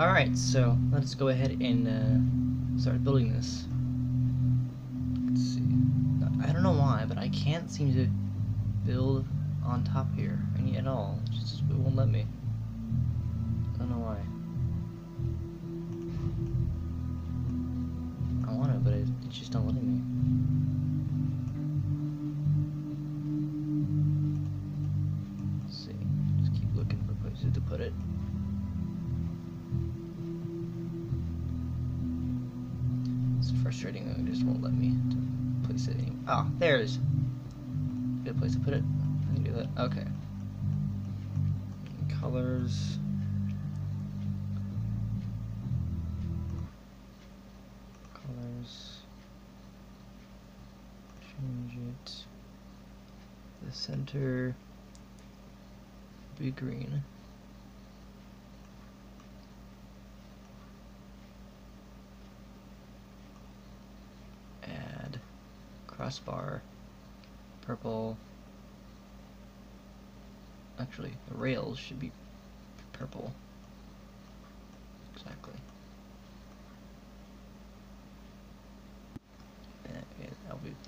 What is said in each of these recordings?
Alright, so let's go ahead and start building this. Let's see. I don't know why, but I can't seem to build on top here at all. It won't let me. I don't know why. I want to, but it's just not letting me. Let's see. Just keep looking for places to put it. It's frustrating that it just won't let me to place it anymore. Ah, there's a good place to put it. I can do that. Okay. Colors. Change it. The center be green. Add crossbar purple. Actually, the rails should be purple. Exactly.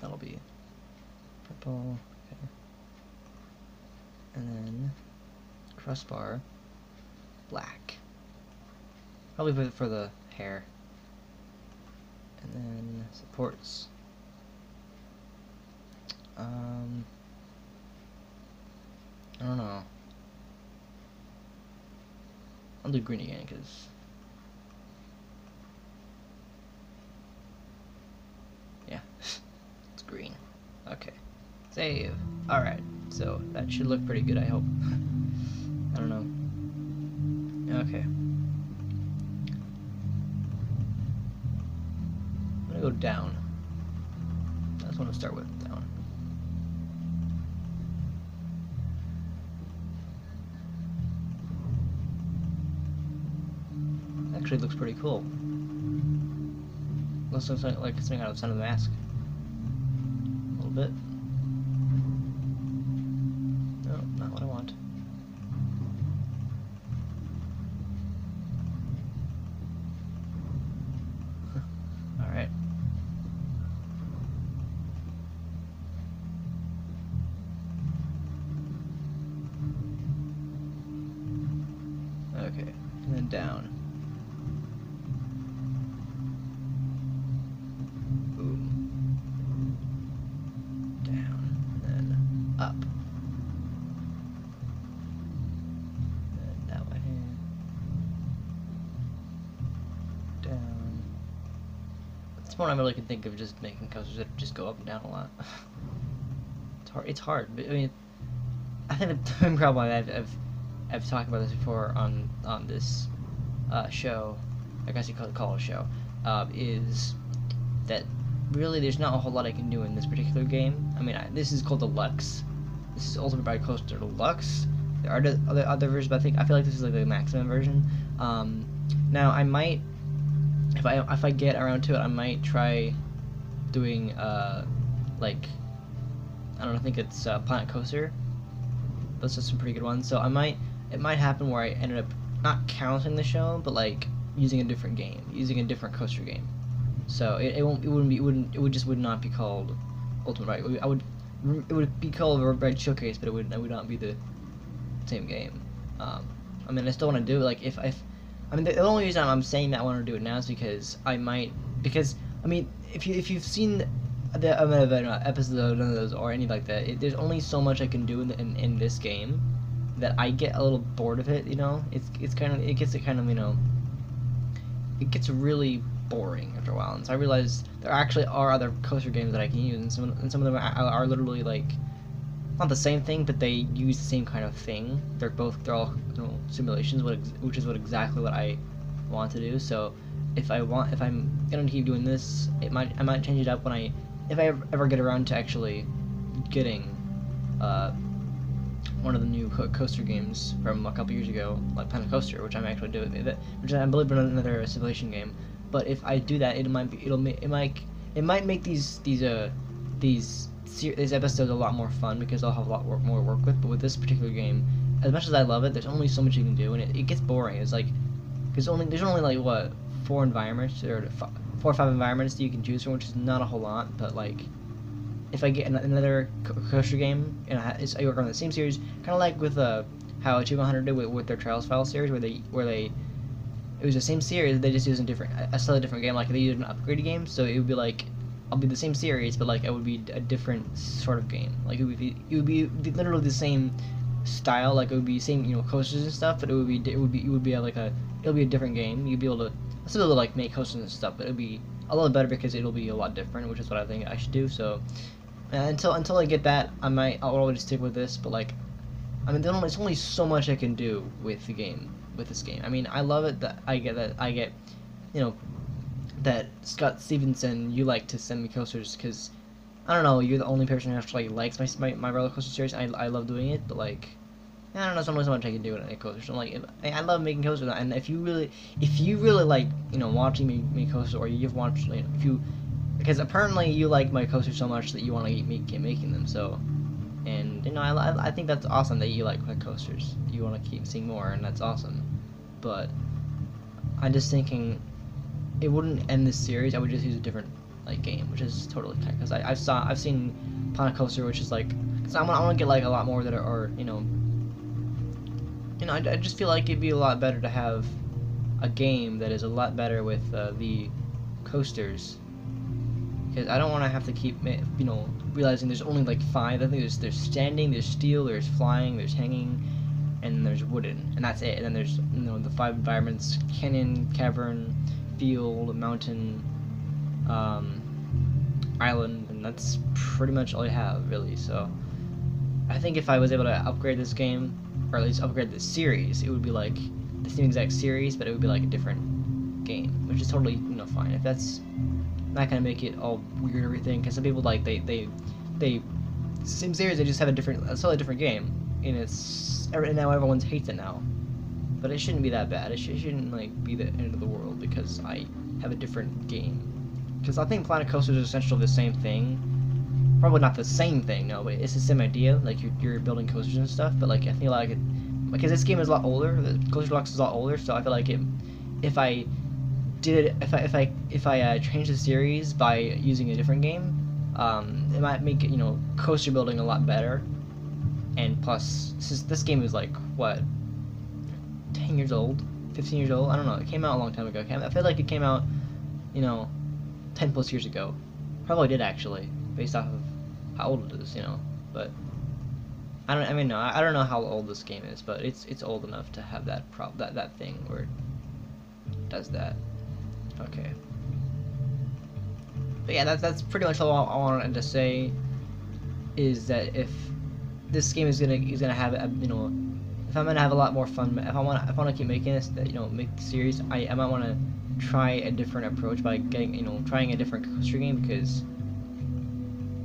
That'll be purple. Okay. And then crossbar black. Probably for the hair. And then supports. I don't know. I'll do green again because yeah, it's green. Okay, save. All right, so that should look pretty good. I hope. I don't know. Okay. I'm gonna go down. That's what I'm gonna start with. Down. Actually, looks pretty cool. Looks like something out of Son of the Mask. A little bit. No, not what I want. Alright. Okay, and then down. Up. And that way. Down. That's one I really can think of, just making coasters that just go up and down a lot. It's hard. But, I mean, I think the main problem I've talked about this before on this show, I guess you could call it a show, is that really there's not a whole lot I can do in this particular game. I mean, this is called Deluxe. This is Ultimate Ride Coaster Deluxe. There are other versions, but I feel like this is like the maximum version. Now I might, if I get around to it, I might try doing like, I don't know, I think it's Planet Coaster. Those are some pretty good ones. So it might happen where I ended up not counting the show, but like using a different game, using a different coaster game. So it would not be called Ultimate Ride. It would be called a Ride Showcase, but it would not be the same game. I mean, I still want to do it. Like I mean, the only reason I'm saying that I want to do it now is because I mean, if you've seen the episode of none of those or any like that, there's only so much I can do in this game that I get a little bored of it. You know, it gets really boring after a while, and so I realized there actually are other coaster games that I can use, and some of them are literally like not the same thing, but they use the same kind of thing. They're all simulations, which is exactly what I want to do. So if I'm gonna keep doing this, I might change it up when if I ever get around to actually getting one of the new coaster games from a couple years ago, like Planet Coaster, which I'm actually doing, which I believe is another simulation game. But if I do that, it might make these episodes a lot more fun because I'll have a lot more work with. But with this particular game, as much as I love it, there's only so much you can do, and it gets boring. It's like because there's only like what 4 environments or 4 or 5 environments that you can choose from, which is not a whole lot. But like, if I get another coaster game and I work on the same series, kind of like with how Achievement Hunter did with their Trials File series, where they it was the same series, they just used a slightly different game. Like they used an upgraded game, so it would be like I'll be the same series, but like it would be a different sort of game. Like it would be literally the same style. Like it would be same coasters and stuff, but it would be a different game. You'd be able to still be able to like make coasters and stuff, but it would be a little better because it'll be a lot different, which is what I think I should do. So until I get that, I'll always stick with this. But like, I mean, there's only so much I can do with this game. I mean, I love it that I get that Scott Stevenson, you like to send me coasters because I don't know, you're the only person who actually likes my roller coaster series. I love doing it, but like, I don't know, there's only so much I can do with a coaster. So like, I love making coasters, and if you really like watching me make coasters, or you've watched because apparently you like my coasters so much that you want to keep making them. So, and I think that's awesome that you like my coasters. You want to keep seeing more, and that's awesome. But I'm just thinking it wouldn't end this series. I would just use a different game, which is totally kind. Because I've seen Planet Coaster, which is like, cause I want to get like a lot more that are I just feel like it'd be a lot better to have a game that is a lot better with the coasters. Because I don't want to have to keep realizing there's only like 5. I think there's standing, there's steel, there's flying, there's hanging, and there's wooden, and that's it. And then there's the 5 environments: canyon, cavern, field, mountain, island, and that's pretty much all I have really. So I think if I was able to upgrade this game, or at least upgrade this series, it would be like the same exact series, but it would be like a different game, which is totally fine. If that's not gonna make it all weird and everything, because some people like they same series, they just have a totally different game, and now everyone hates it now. But it shouldn't be that bad. It shouldn't like be the end of the world because I have a different game. Because I think Planet Coaster is essentially the same thing. Probably not the same thing, no, but it's the same idea. Like you're building coasters and stuff. But like I feel like because this game is a lot older, the Coaster Deluxe is a lot older, so I feel like if I change the series by using a different game, it might make coaster building a lot better. And plus, this game is like what, 10 years old, 15 years old. I don't know. It came out a long time ago. I feel like it came out 10 plus years ago. Probably did actually, based off of how old it is, But I don't know how old this game is, but it's old enough to have that thing where it does that. Okay. But yeah, that's pretty much all I wanted to say. Is that if this game is gonna have if I'm gonna have a lot more fun, if I want to keep making this, make the series, I might want to try a different approach by getting trying a different coaster game, because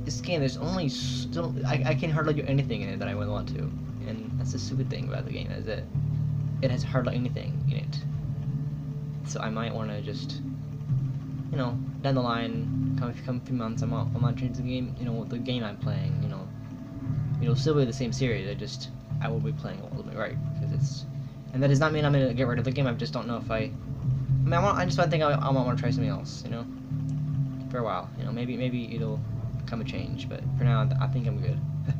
this game there's only I can hardly do anything in it that I would want to, and that's the stupid thing about the game, is that it has hardly anything in it. So I might want to just down the line, come a few months, I might change the game, the game I'm playing, it'll still be the same series. I will be playing a little bit, right? And that does not mean I'm gonna get rid of the game. I just don't know if I just think I want to try something else, for a while. Maybe it'll become a change, but for now, I think I'm good. I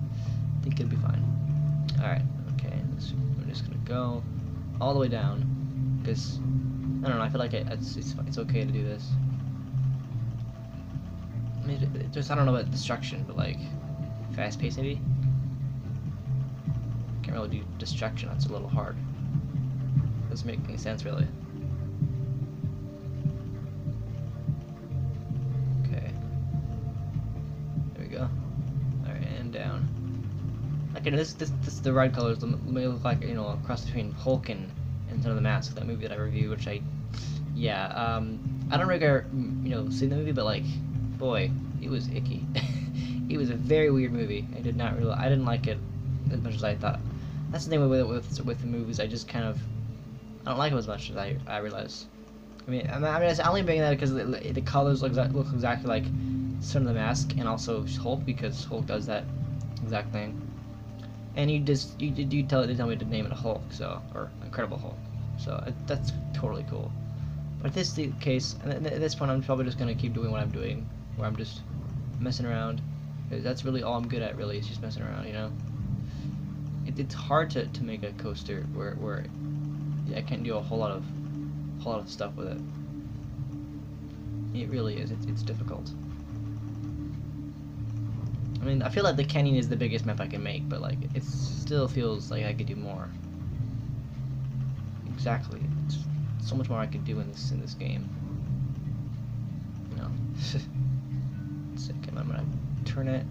think it'll be fine. All right, okay. I'm just gonna go all the way down, because I don't know. I feel like it's okay to do this. I mean, I don't know about destruction, but like fast pace maybe. Can't really do destruction. That's a little hard. Doesn't make any sense really. Okay. There we go. All right, and down. Okay, this the ride colors may look like a cross between Hulk and Son of the Mask, that movie that I reviewed, which I don't really see the movie, but like, boy, it was icky. It was a very weird movie. I didn't like it as much as I thought. That's the thing with the movies. I don't like them as much as I realize. I only bring that because the colors look exactly like Son of the Mask and also Hulk, because Hulk does that exact thing. And they tell me to name it Hulk, or Incredible Hulk. So that's totally cool. But if this is the case, and at this point I'm probably just gonna keep doing what I'm doing, where I'm just messing around. Because that's really all I'm good at, really, is just messing around, you know? It's hard to make a coaster where yeah, I can't do a whole lot of stuff with it. It really is. It's difficult. I mean, I feel like the canyon is the biggest map I can make, but like it still feels like I could do more. Exactly. It's so much more I could do in this game. You know. Second, I'm gonna turn it.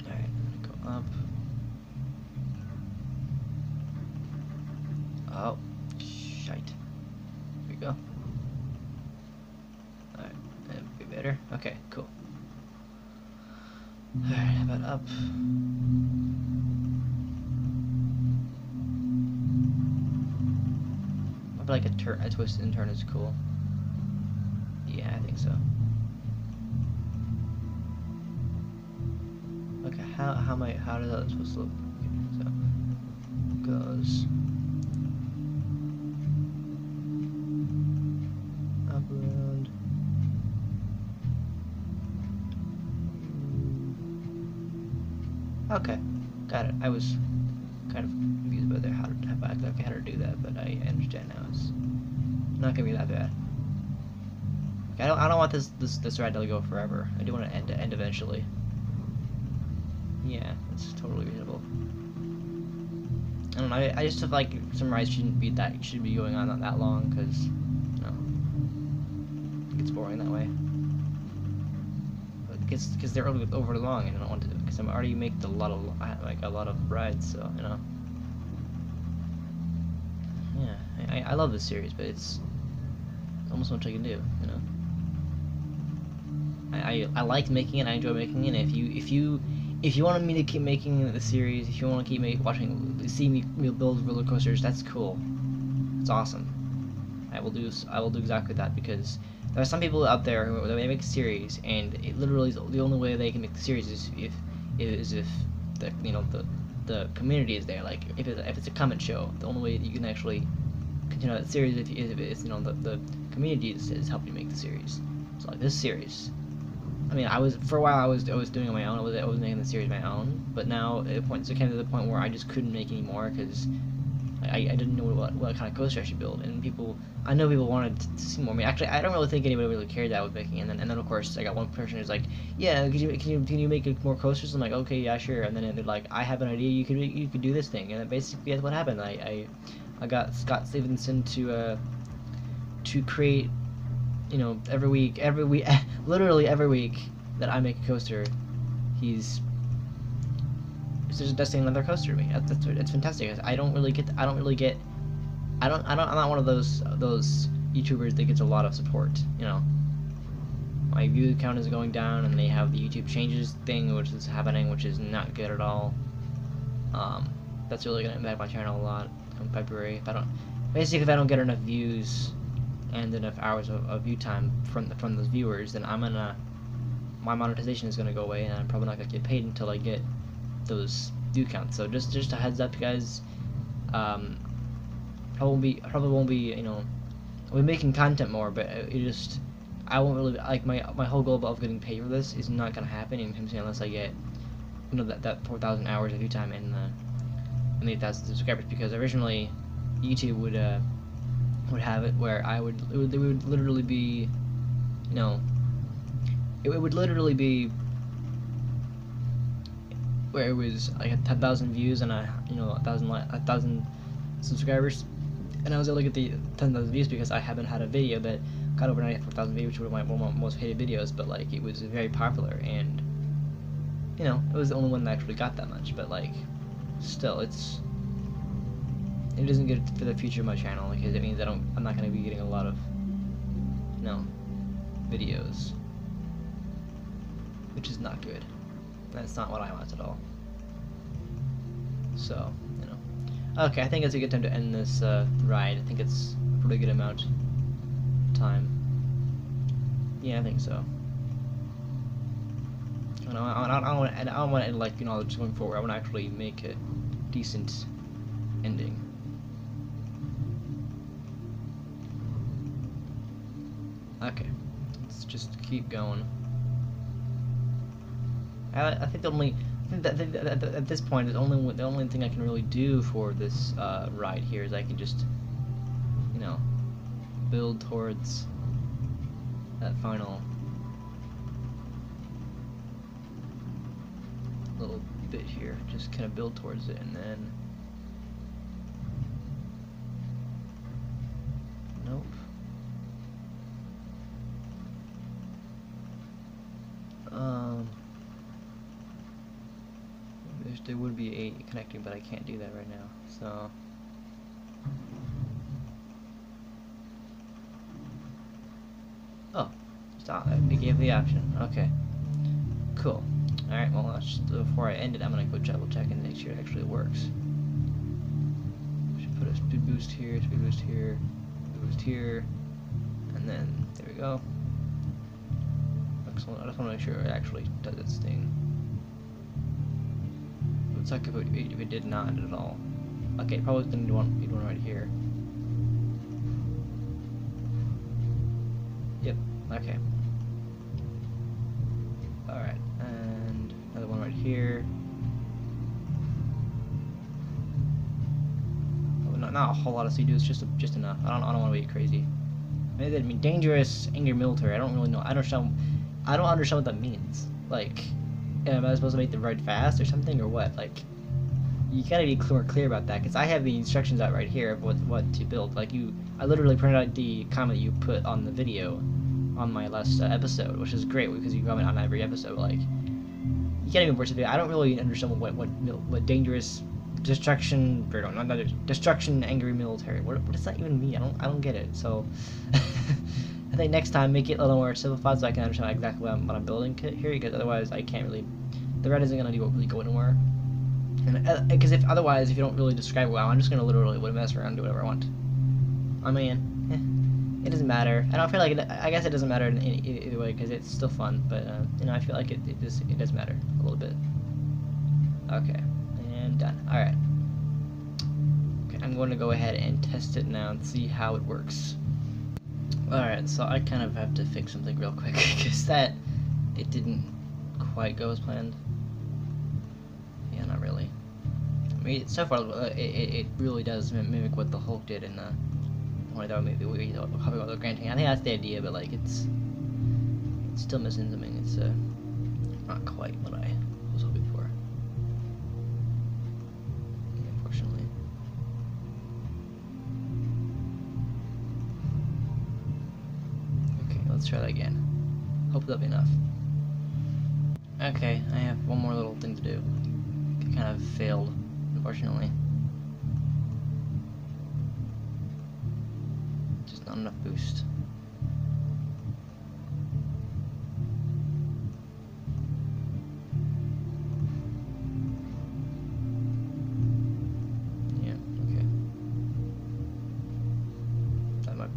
Alright, I'm gonna go up. Oh, shite. Here we go. Alright, that'd be better. Okay, cool. Alright, how about up? I feel like a twist and turn is cool. Yeah, I think so. Okay, how does that supposed to look? Okay, so goes up around. Okay, got it. I was kind of confused about how to do that, but I understand now. It's not gonna be that bad. Okay, I don't want this ride to go forever. I do want it to end eventually. Yeah, that's totally reasonable. I don't know. I just feel like some rides shouldn't be going on not that long, because you know, it gets boring that way. Because they're over long, and I don't want to, because I'm already making a lot of rides, so you know. Yeah, I love this series, but it's almost much I can do, you know. I like making it. I enjoy making it. And if you want me to keep making the series, if you want to keep see me build roller coasters, that's cool. It's awesome. I will do exactly that, because there are some people out there who they make a series, and it literally is the only way they can make the series is if the the community is there. Like if it's a comment show, the only way that you can actually continue that series if it's the community is helping you make the series. So like this series, I mean, for a while I was doing it on my own. I was making the series on my own, but now it came to the point where I just couldn't make any more, because I didn't know what kind of coaster I should build, and I know people wanted to see more. I mean, actually, I don't really think anybody really cared that I was making it. And then of course I got one person who's like, yeah, can you make more coasters? I'm like, okay, yeah, sure. And then they're like, I have an idea. You could do this thing, and basically that's what happened. I got Scott Stevenson to create, you know, every week, literally every week that I make a coaster, he's just testing another coaster to me. It's fantastic. I'm not one of those YouTubers that gets a lot of support, you know. My view count is going down, and they have the YouTube changes thing, which is happening, which is not good at all. That's really gonna impact my channel a lot come February. If I don't get enough views and enough hours of view time from those viewers, then my monetization is gonna go away, and I'm probably not gonna get paid until I get those view counts. So just a heads up, guys. Probably won't be, you know, I'll be making content more, but I won't really, like, my whole goal of getting paid for this is not gonna happen unless I get, you know, that 4,000 hours of view time and the 8,000 subscribers, because originally YouTube would have it where it would literally be, you know, it would literally be where it was like 10,000 views and 1,000 subscribers, and I was able to get the 10,000 views because I haven't had a video that got over 94,000 views, which was one of my most hated videos, but like it was very popular, and you know, it was the only one that actually got that much. But like, still, it isn't good for the future of my channel, because it means I'm not going to be getting a lot of, you know, videos, which is not good. That's not what I want at all. So, you know. Okay, I think it's a good time to end this ride. I think it's a pretty good amount of time. Yeah, I think so. I don't want to, like, you know, just going forward. I want to actually make a decent ending. Okay, let's just keep going. I think the only, at this point, the only thing I can really do for this ride here is I can just, you know, build towards that final little bit here. Just kind of build towards it, and then nope. There would be a connecting, but I can't do that right now. So oh, stop! It gave the option. Okay, cool. All right. Well, before I end it, I'm gonna go double check and make sure it actually works. Should put a speed boost here, speed boost here, speed boost here, and then there we go. Excellent. I just want to make sure it actually does its thing. Looks like if it did not at all. Okay, probably gonna need one right here. Yep. Okay. All right, and another one right here. Oh, not a whole lot of speed boost, just enough. I don't want to be crazy. Maybe that'd mean dangerous, angry military. I don't really know. I don't understand what that means. Like, am I supposed to make the ride fast or something, or what? Like, you gotta be more clear about that, because I have the instructions out right here of what to build. Like, I literally printed out the comment you put on the video on my last episode, which is great because you comment on every episode. Like, you can't even watch the video. I don't really understand what dangerous destruction, or no, not destruction, angry military. What does that even mean? I don't get it. So. I think next time make it a little more simplified so I can understand exactly what I'm building here, because otherwise I can't really, the red isn't gonna really go anywhere. And because if you don't really describe it well, I'm just gonna literally mess around and do whatever I want. I mean, it doesn't matter. I don't feel like I guess it doesn't matter in either way because it's still fun, but you know, I feel like it does matter a little bit. Okay, and done. All right. Okay, I'm going to go ahead and test it now and see how it works. Alright, so I kind of have to fix something real quick, because it didn't quite go as planned. Yeah, not really. I mean, so far, it really does mimic what the Hulk did in the, or that maybe we copy what the Grand Tank. I think that's the idea, but like, it's still missing something. It's not quite what I was hoping for, unfortunately. Let's try that again. Hope that'll be enough. Okay, I have one more little thing to do. It kind of failed, unfortunately. Just not enough boost. Yeah, okay.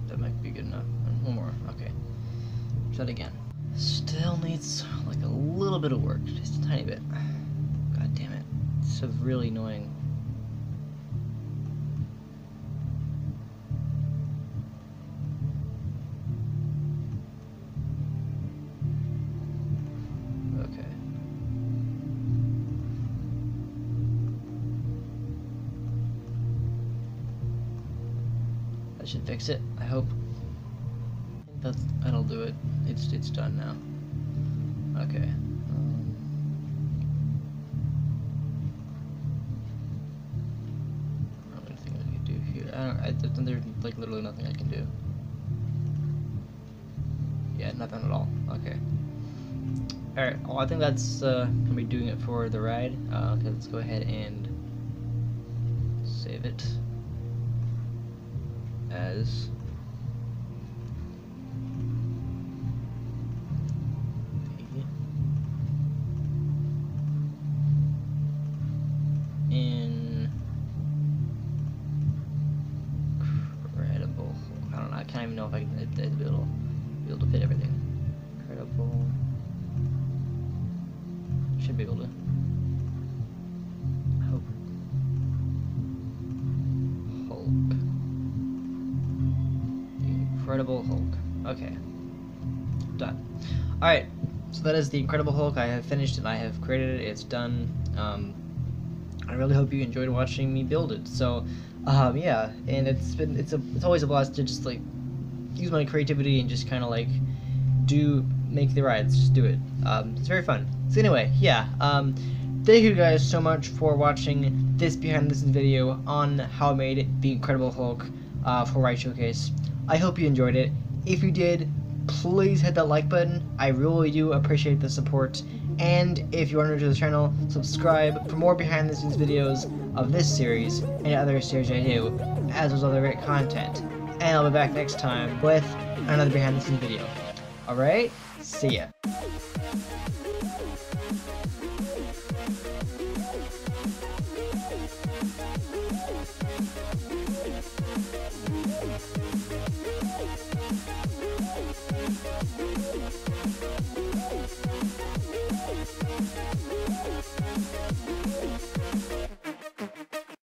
That might be good enough. And one more, okay. Try that again. Still needs like a little bit of work, just a tiny bit. God damn it. It's so really annoying. Okay. That should fix it, I hope. That'll do it. It's done now. Okay. I don't know anything I can do here. There's like literally nothing I can do. Yeah, nothing at all. Okay. All right. Well, I think that's gonna be doing it for the ride. Okay, let's go ahead and save it as. Incredible. I don't know. I can't even know if I can be able to fit everything. Incredible. Should be able to. I hope. Hulk. The Incredible Hulk. Okay. Done. Alright. So that is the Incredible Hulk. I have finished it. I have created it. It's done. I really hope you enjoyed watching me build it. So, yeah. And it's always a blast to just like use my creativity and just kind of like make the rides. Just do it. It's very fun. So anyway, yeah. Thank you guys so much for watching this behind the scenes video on how I made the Incredible Hulk for Ride Showcase. I hope you enjoyed it. If you did, please hit that like button. I really do appreciate the support. And if you are new to the channel, subscribe for more behind the scenes videos of this series and other series I do, as well as other great content. And I'll be back next time with another behind the scenes video. Alright? See ya.